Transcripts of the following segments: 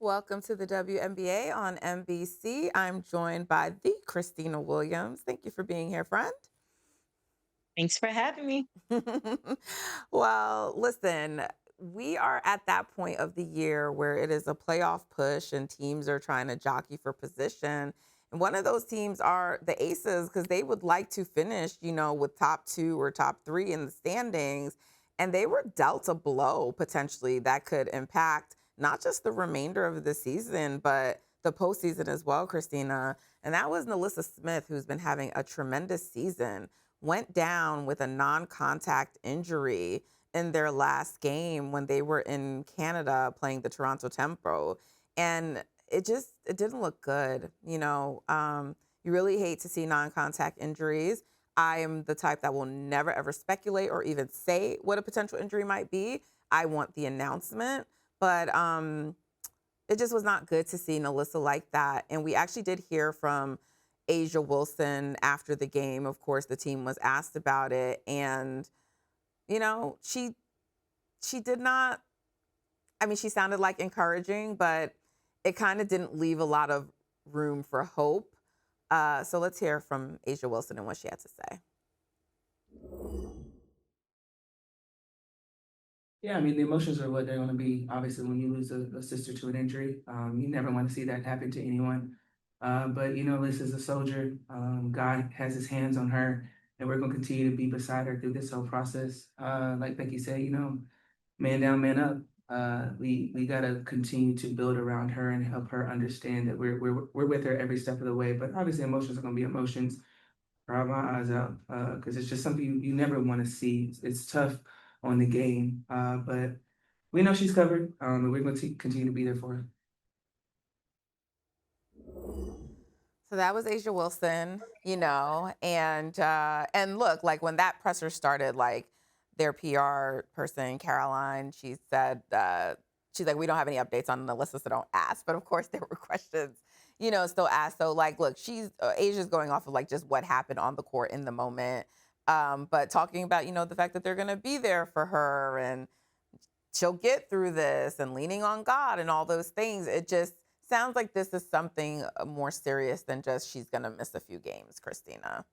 Welcome to the WNBA on NBC. I'm joined by the Khristina Williams. Thank you for being here, friend. Thanks for having me. Well, listen, we are at that point of the year where it is a playoff push and teams are trying to jockey for position. And one of those teams are the Aces because they would like to finish, with top two or top three in the standings. And they were dealt a blow potentially that could impact not just the remainder of the season, but the postseason as well, Christina. And that was NaLyssa Smith, who's been having a tremendous season, went down with a non-contact injury in their last game when they were in Canada playing the Toronto Tempo. And it didn't look good. You really hate to see non-contact injuries. I am the type that will never ever speculate or even say what a potential injury might be. I want the announcement, but it just was not good to see NaLyssa like that. And we actually did hear from Asia Wilson after the game. Of course, the team was asked about it, and you know, she she did not. I mean, she sounded like encouraging, but it kind of didn't leave a lot of room for hope. So let's hear from Asia Wilson and what she had to say. Yeah, I mean, the emotions are what they're going to be. Obviously, when you lose a sister to an injury, you never want to see that happen to anyone. But Liz is a soldier. God has His hands on her, and we're going to continue to be beside her through this whole process. Like Becky said, man down, man up. We got to continue to build around her and help her understand that we're with her every step of the way. But obviously, emotions are going to be emotions. Cry my eyes out because it's just something you never want to see. It's tough on the game, but we know she's covered, and we're going to continue to be there for her. So that was Asia Wilson, and look, like when that presser started, like their PR person Caroline, she said she's like, we don't have any updates on Melissa, so don't ask. But of course, there were questions, still asked. So like, look, she's Asia's going off of like just what happened on the court in the moment, but talking about the fact that they're going to be there for her and she'll get through this and leaning on God and all those things. It just sounds like this is something more serious than just she's going to miss a few games, Christina.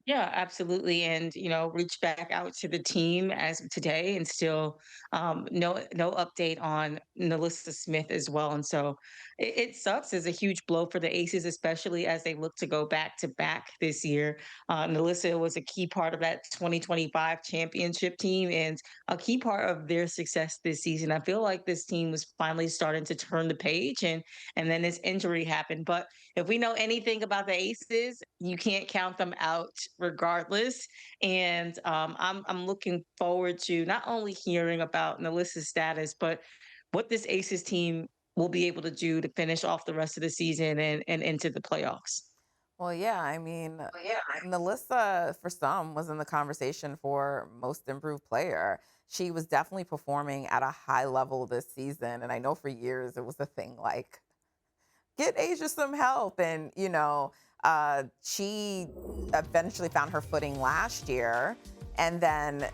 Yeah, absolutely. And, reach back out to the team as of today and still no update on NaLyssa Smith as well. And so it sucks as a huge blow for the Aces, especially as they look to go back to back this year. NaLyssa was a key part of that 2025 championship team and a key part of their success this season. I feel like this team was finally starting to turn the page and then this injury happened. But if we know anything about the Aces, you can't count them out regardless. And I'm looking forward to not only hearing about NaLyssa's status, but what this Aces team will be able to do to finish off the rest of the season and into the playoffs. Well, yeah, I mean, Melissa, for some, was in the conversation for most improved player. She was definitely performing at a high level this season. And I know for years it was a thing like, get Asia some help. And, she eventually found her footing last year. And then,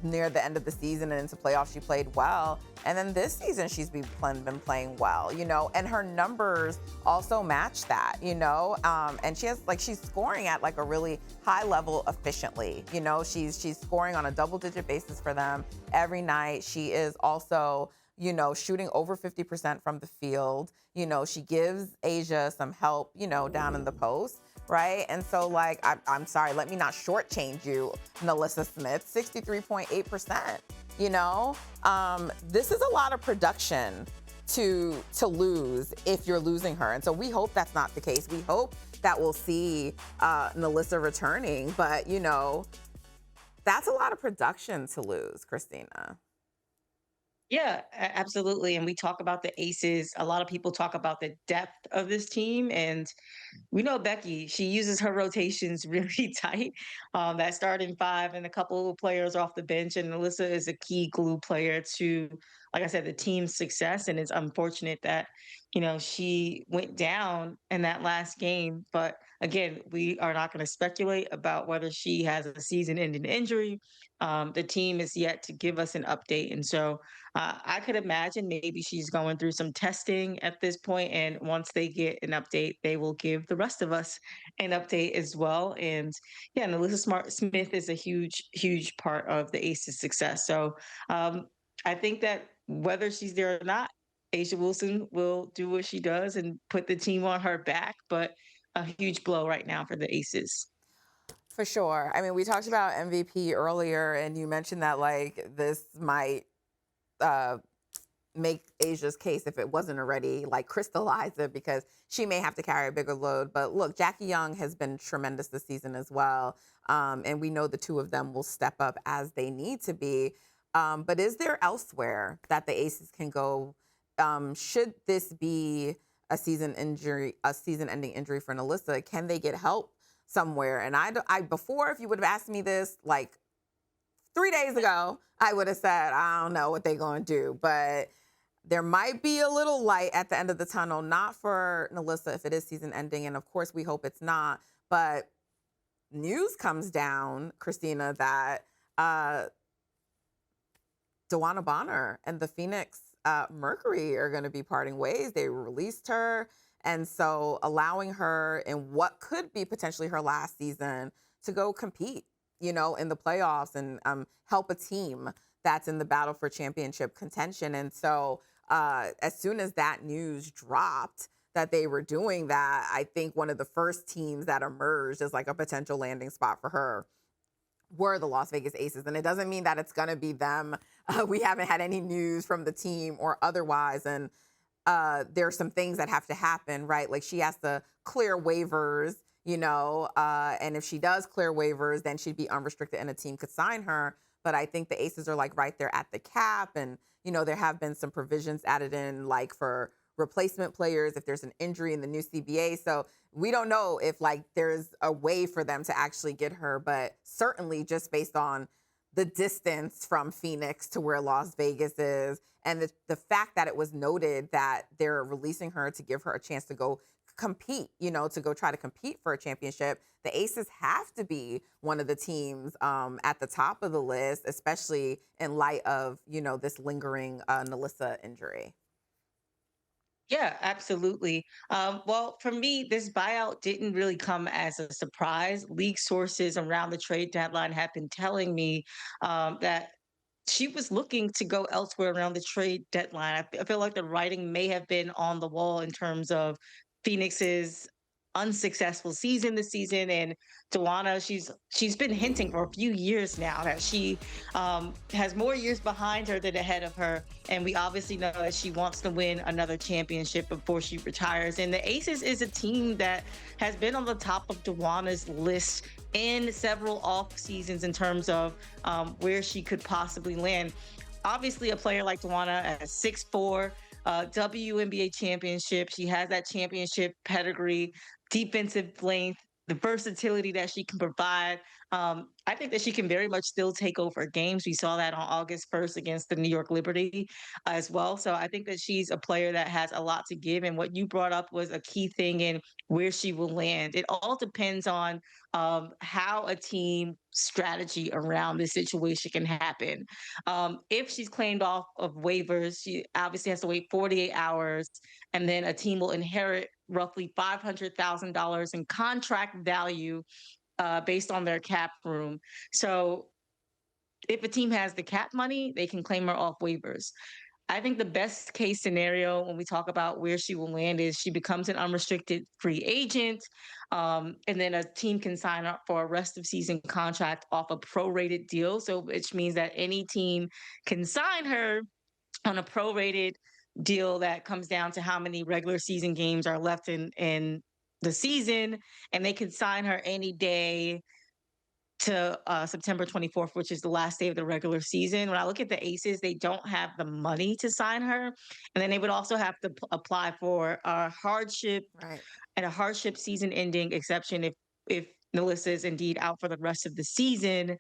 near the end of the season and into playoffs, she played well. And then this season, been playing well, and her numbers also match that, and she's scoring at like a really high level efficiently. She's scoring on a double digit basis for them every night. She is also shooting over 50% from the field. She gives Asia some help, down in the post, right? And so, like, I'm sorry, let me not shortchange you, NaLyssa Smith, 63.8%. This is a lot of production to lose if you're losing her, and so we hope that's not the case. We hope that we'll see NaLyssa returning, but that's a lot of production to lose, Christina. Yeah, absolutely. And we talk about the aces. A lot of people talk about the depth of this team. And we know Becky, she uses her rotations really tight. That starting five and a couple of players off the bench. And Alyssa is a key glue player to like I said, the team's success. And it's unfortunate that, she went down in that last game. But again, we are not going to speculate about whether she has a season ending injury. The team is yet to give us an update. And so I could imagine maybe she's going through some testing at this point, and once they get an update, they will give the rest of us an update as well. And yeah, NaLyssa Smith is a huge, huge part of the Aces' success. So I think that whether she's there or not, Asia Wilson will do what she does and put the team on her back. But a huge blow right now for the Aces. For sure. I mean, we talked about MVP earlier, and you mentioned that like this might make Asia's case, if it wasn't already, like crystallize it, because she may have to carry a bigger load. But look, Jackie Young has been tremendous this season as well. And we know the two of them will step up as they need to be. But is there elsewhere that the Aces can go? Should this be a season-ending injury for NaLyssa? Can they get help somewhere? And I before, if you would have asked me this like 3 days ago, I would have said, I don't know what they're going to do. But there might be a little light at the end of the tunnel, not for NaLyssa if it is season ending. And of course, we hope it's not. But news comes down, Khristina, that DeWanna Bonner and the Phoenix Mercury are going to be parting ways. They released her. And so allowing her in what could be potentially her last season to go compete, in the playoffs and help a team that's in the battle for championship contention. And so as soon as that news dropped that they were doing that, I think one of the first teams that emerged as like a potential landing spot for her were the Las Vegas Aces. And it doesn't mean that it's going to be them. We haven't had any news from the team or otherwise. And there's some things that have to happen, right? Like she has to clear waivers, and if she does clear waivers, then she'd be unrestricted and a team could sign her. But I think the Aces are like right there at the cap. And, there have been some provisions added in like for replacement players if there's an injury in the new CBA. So we don't know if like there's a way for them to actually get her, but certainly just based on the distance from Phoenix to where Las Vegas is, and the fact that it was noted that they're releasing her to give her a chance to go compete, to go try to compete for a championship, the Aces have to be one of the teams at the top of the list, especially in light of, this lingering NaLyssa injury. Yeah, absolutely. Well, for me, this buyout didn't really come as a surprise. League sources around the trade deadline have been telling me that she was looking to go elsewhere around the trade deadline. I feel like the writing may have been on the wall in terms of Phoenix's unsuccessful season this season. And DeWanna, she's been hinting for a few years now that she has more years behind her than ahead of her. And we obviously know that she wants to win another championship before she retires. And the Aces is a team that has been on the top of DeWanna's list in several off seasons in terms of where she could possibly land. Obviously, a player like DeWanna at 6'4", WNBA championship. She has that championship pedigree, defensive length, the versatility that she can provide. I think that she can very much still take over games. We saw that on August 1st against the New York Liberty as well. So I think that she's a player that has a lot to give. And what you brought up was a key thing in where she will land. It all depends on how a team strategy around this situation can happen. If she's claimed off of waivers, she obviously has to wait 48 hours, and then a team will inherit roughly $500,000 in contract value based on their cap room. So if a team has the cap money, they can claim her off waivers. I think the best case scenario when we talk about where she will land is she becomes an unrestricted free agent, and then a team can sign up for a rest of season contract off a prorated deal. So, which means that any team can sign her on a prorated deal that comes down to how many regular season games are left in the season, and they can sign her any day to September 24th, which is the last day of the regular season. When I look at the Aces, they don't have the money to sign her. And then they would also have to apply for a hardship Right. and a hardship season ending exception if NaLyssa is indeed out for the rest of the season.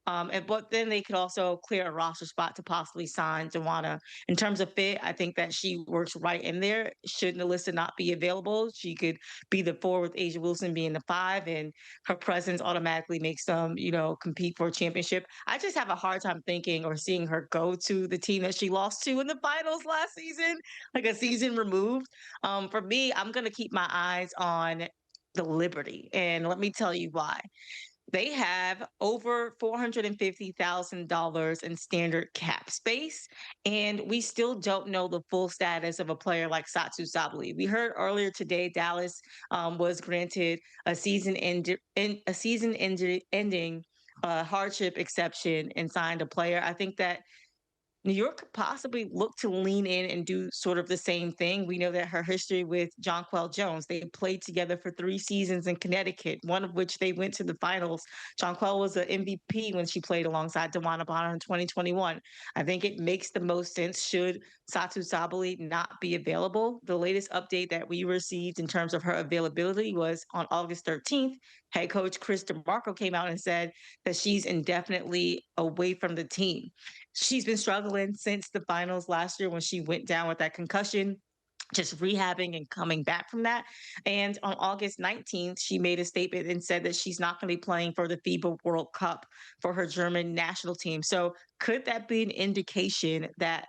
But then they could also clear a roster spot to possibly sign DeWanna. In terms of fit, I think that she works right in there. Should NaLyssa not be available, she could be the four with Asia Wilson being the five, and her presence automatically makes them, compete for a championship. I just have a hard time thinking or seeing her go to the team that she lost to in the finals last season, like a season removed. For me, I'm going to keep my eyes on the Liberty, and let me tell you why. They have over $450,000 in standard cap space, and we still don't know the full status of a player like Satsu Sabali. We heard earlier today Dallas was granted a season ending hardship exception and signed a player. I think that New York could possibly look to lean in and do sort of the same thing. We know that her history with Jonquel Jones, they played together for 3 seasons in Connecticut, one of which they went to the finals. Jonquel was an MVP when she played alongside DeWanna Bonner in 2021. I think it makes the most sense should Satu Sabali not be available. The latest update that we received in terms of her availability was on August 13th. Head coach Chris DeMarco came out and said that she's indefinitely away from the team. She's been struggling since the finals last year when she went down with that concussion, just rehabbing and coming back from that. And on August 19th, she made a statement and said that she's not going to be playing for the FIBA World Cup for her German national team. So, could that be an indication that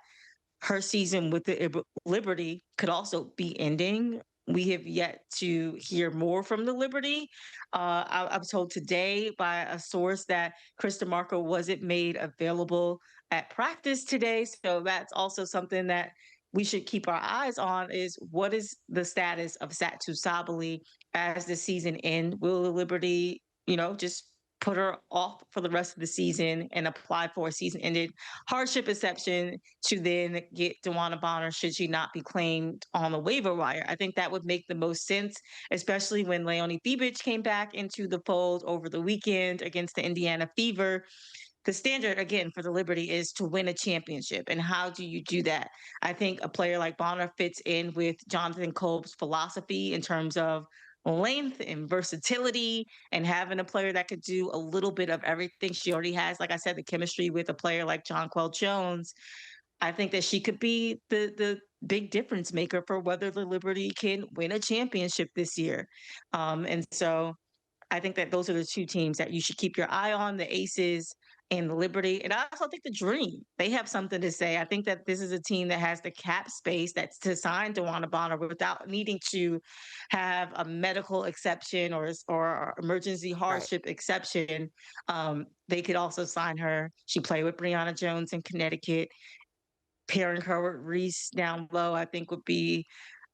her season with the Liberty could also be ending? We have yet to hear more from the Liberty. I was told today by a source that Chris DeMarco wasn't made available at practice today. So that's also something that we should keep our eyes on is what is the status of Satu Sabali as the season end? Will the Liberty, just put her off for the rest of the season and apply for a season ended hardship exception to then get DeWanna Bonner should she not be claimed on the waiver wire? I think that would make the most sense, especially when Leonie Bebic came back into the fold over the weekend against the Indiana Fever. The standard again for the Liberty is to win a championship. And how do you do that? I think a player like Bonner fits in with Jonathan Kolb's philosophy in terms of length and versatility and having a player that could do a little bit of everything. She already has, like I said, the chemistry with a player like Jonquel Jones. I think that she could be the big difference maker for whether the Liberty can win a championship this year. And so I think that those are the two teams that you should keep your eye on, the Aces and the Liberty. And I also think the Dream, they have something to say. I think that this is a team that has the cap space that's to sign DeWanna Bonner without needing to have a medical exception or emergency Right. hardship exception. They could also sign her. She played with Brianna Jones in Connecticut. Pairing her with Reese down low, I think would be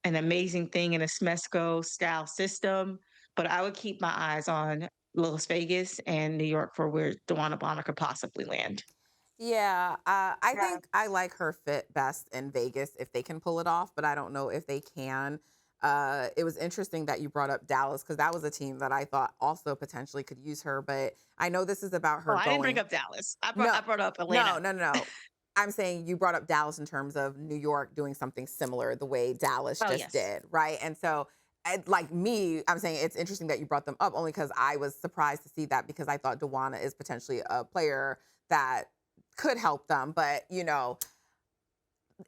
an amazing thing in a Smesco style system. But I would keep my eyes on Las Vegas and New York for where DeWanna Bonner could possibly land. Yeah, I Yeah. think I like her fit best in Vegas if they can pull it off, but I don't know if they can. It was interesting that you brought up Dallas because that was a team that I thought also potentially could use her, but I know this is about Oh, her I didn't bring going. up Dallas. No, I brought up no, Atlanta. no, no, no. I'm saying you brought up Dallas in terms of New York doing something similar the way Dallas Oh, just yes. did, right? And so, like me, I'm saying it's interesting that you brought them up only because I was surprised to see that because I thought DeWanna is potentially a player that could help them. But,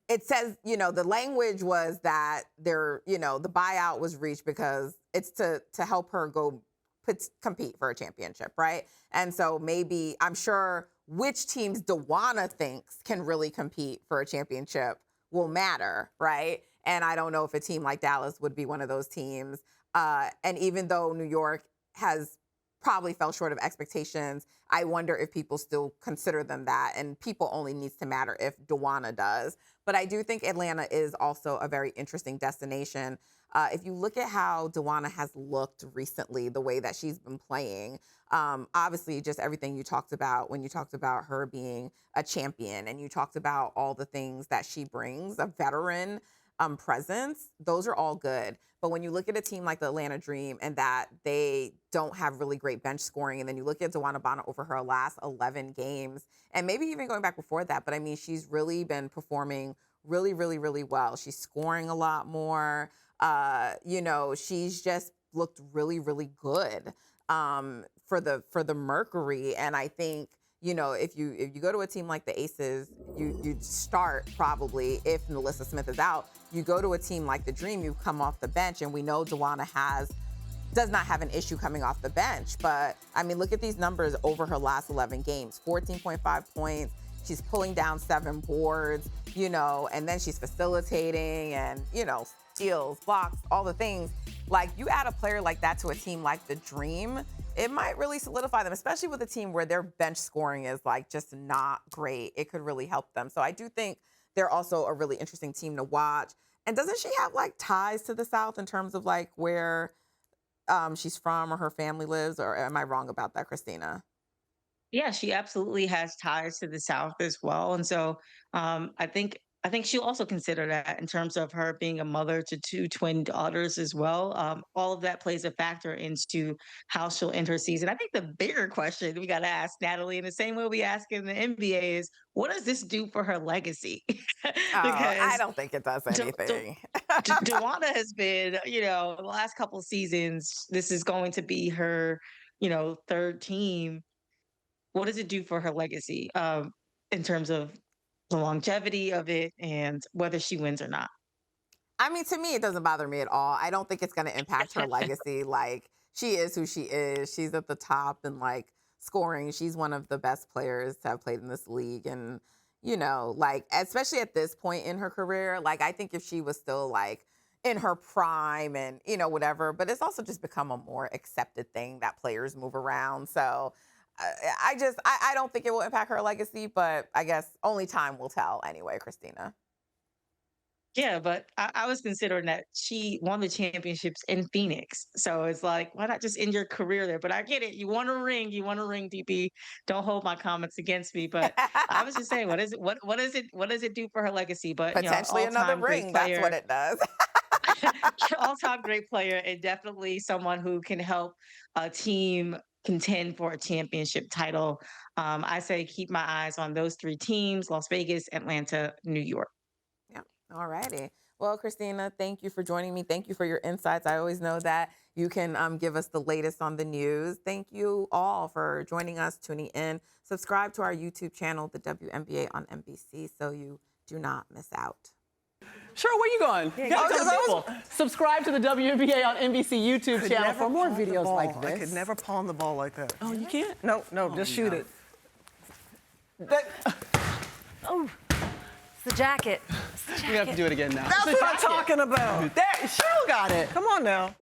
it says, the language was that the buyout was reached because it's to help her go compete for a championship, right? And so maybe I'm sure which teams DeWanna thinks can really compete for a championship will matter, right? And I don't know if a team like Dallas would be one of those teams. And even though New York has probably fell short of expectations, I wonder if people still consider them that. And people only needs to matter if DeWanna does. But I do think Atlanta is also a very interesting destination. If you look at how DeWanna has looked recently, the way that she's been playing, obviously just everything you talked about when you talked about her being a champion and you talked about all the things that she brings, a veteran presence, those are all good. But when you look at a team like the Atlanta Dream and that they don't have really great bench scoring, and then you look at DeWanna Bonner over her last 11 games, and maybe even going back before that, but I mean, she's really been performing really, really, really well. She's scoring a lot more. She's just looked really, really good for the Mercury. And I think, if you go to a team like the Aces, you start probably if NaLyssa Smith is out. You go to a team like the Dream, you come off the bench, and we know DeWanna does not have an issue coming off the bench. But I mean, look at these numbers over her last 11 games: 14.5 points. She's pulling down 7 boards, and then she's facilitating and steals, blocks, all the things. Like, you add a player like that to a team like the Dream, it might really solidify them, especially with a team where their bench scoring is like just not great. It could really help them. So I do think they're also a really interesting team to watch. And doesn't she have like ties to the South in terms of like where she's from or her family lives? Or am I wrong about that, Khristina? Yeah, she absolutely has ties to the South as well, and so I think she'll also consider that in terms of her being a mother to 2 twin daughters as well. All of that plays a factor into how she'll end her season. I think the bigger question we got to ask Natalie, in the same way we ask in the NBA, is what does this do for her legacy? Oh, I Because don't think it does anything. DeWanna has been, the last couple seasons, this is going to be her, third team. What does it do for her legacy in terms of the longevity of it and whether she wins or not? I mean, to me, it doesn't bother me at all. I don't think it's going to impact her legacy. Like, she is who she is. She's at the top and like scoring. She's one of the best players to have played in this league. And, like, especially at this point in her career, like, I think if she was still like in her prime and, whatever, but it's also just become a more accepted thing that players move around. So I don't think it will impact her legacy, but I guess only time will tell anyway, Khristina. Yeah, but I was considering that she won the championships in Phoenix. So it's like, why not just end your career there? But I get it. You want a ring. You want a ring, DP. Don't hold my comments against me. But I was just saying, what does it do for her legacy? But Potentially another all-time great ring. That's what player, it does. all-time great player, and definitely someone who can help a team contend for a championship title. I say keep my eyes on those 3 teams: Las Vegas, Atlanta, New York. Yeah. All righty. Well, Khristina, thank you for joining me. Thank you for your insights. I always know that you can give us the latest on the news. Thank you all for joining us, tuning in. Subscribe to our YouTube channel, the WNBA on NBC, so you do not miss out. Sure, where you going? You gotta tell the people. Subscribe to the WNBA on NBC YouTube channel for more videos like this. I could never pawn the ball like that. Oh, you can't? No, just shoot it. Oh, it's the jacket. You have to do it again now. That's what I'm talking about. There, Cheryl got it. Come on now.